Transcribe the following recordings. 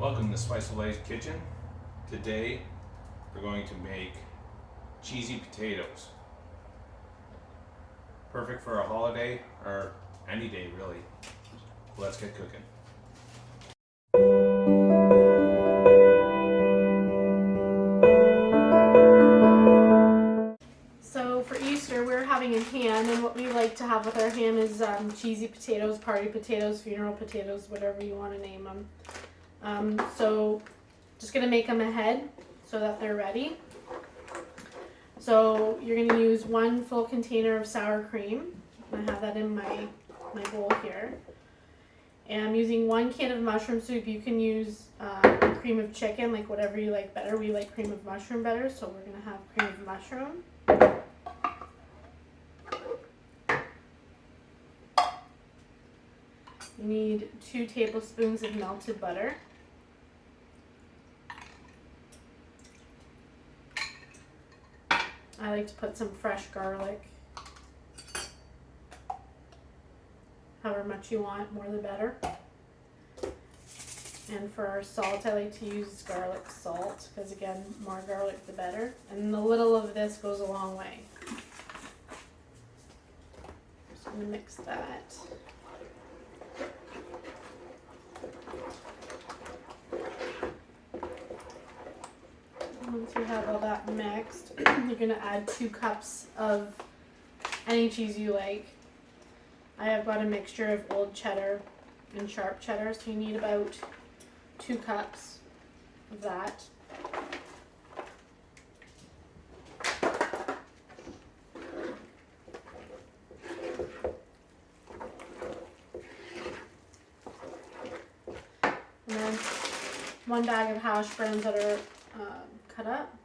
Welcome to Spice of Life's Kitchen. Today we're going to make cheesy potatoes. Perfect for a holiday or any day really. Let's get cooking. So for Easter we're having a ham, and what we like to have with our ham is cheesy potatoes, party potatoes, funeral potatoes, whatever you want to name them. So just going to make them ahead so that they're ready. So you're going to use 1 full container of sour cream. I have that in my bowl here. And I'm using 1 can of mushroom soup. You can use cream of chicken, like whatever you like better. We like cream of mushroom better, so we're going to have cream of mushroom. You need 2 tablespoons of melted butter. I like to put some fresh garlic. However much you want, more the better. And for our salt, I like to use garlic salt, because again, more garlic the better. And a little of this goes a long way. Just going to mix that. Once you have all that mixed, you're going to add 2 cups of any cheese you like. I have got a mixture of old cheddar and sharp cheddar, so you need about 2 cups of that. And then 1 bag of hash browns that are cut up.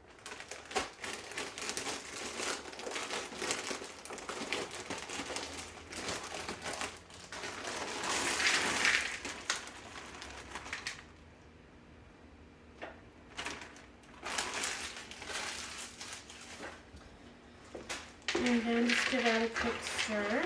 And then just give that a quick stir.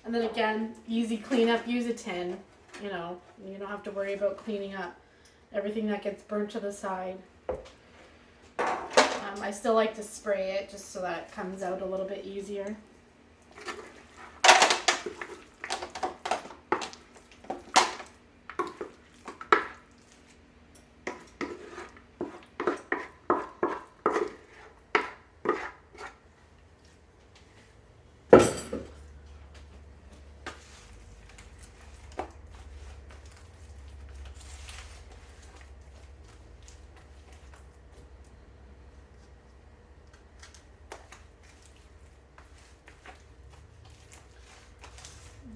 And then again, easy cleanup, use a tin. You know, you don't have to worry about cleaning up everything that gets burnt to the side. I still like to spray it just so that it comes out a little bit easier.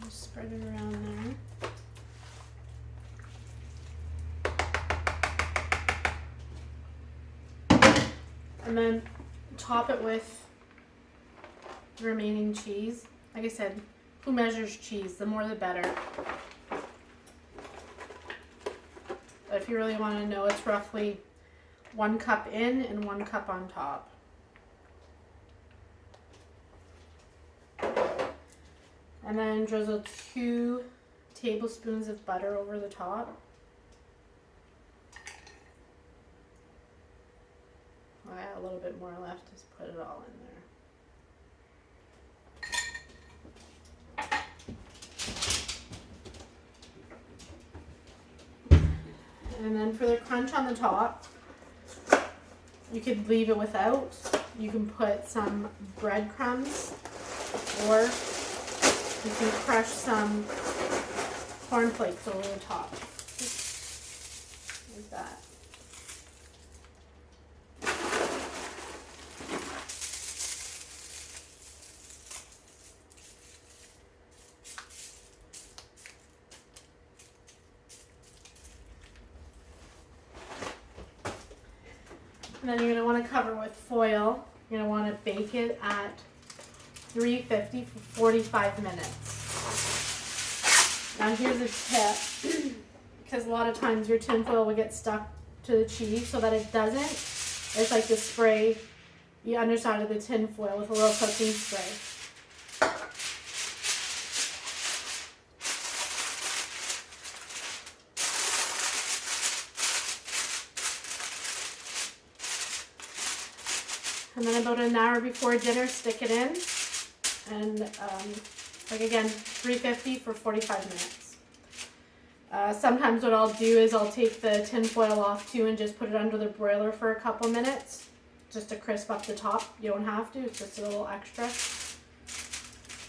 Just spread it around there. And then top it with the remaining cheese. Like I said, who measures cheese? The more the better. But if you really want to know, it's roughly 1 cup in and 1 cup on top. And then drizzle 2 tablespoons of butter over the top. I have a little bit more left, just put it all in there. And then for the crunch on the top, you could leave it without. You can put some breadcrumbs, or you can crush some cornflakes over the top, like that. And then you're going to want to cover with foil. You're going to want to bake it at 350 for 45 minutes. Now here's a tip, because a lot of times your tin foil will get stuck to the cheese. So that it doesn't, it's like to spray the underside of the tin foil with a little cooking spray. And then about an hour before dinner, stick it in. And like again, 350 for 45 minutes. Sometimes what I'll do is I'll take the tin foil off too and just put it under the broiler for a couple minutes, just to crisp up the top. You don't have to, it's just a little extra.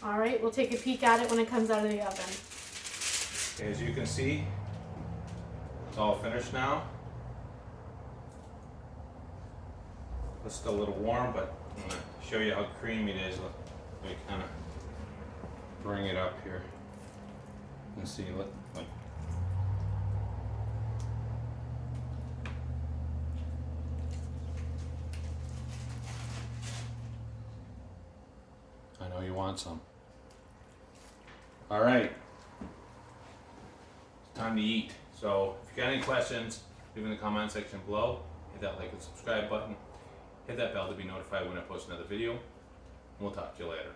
All right, we'll take a peek at it when it comes out of the oven. Okay, as you can see, it's all finished now. It's still a little warm, but I'm going to show you how creamy it is. Let me kind of bring it up here. Let's see, look. I know you want some. All right, it's time to eat. So if you got any questions, leave in the comment section below. Hit that like and subscribe button. Hit that bell to be notified when I post another video. We'll talk to you later.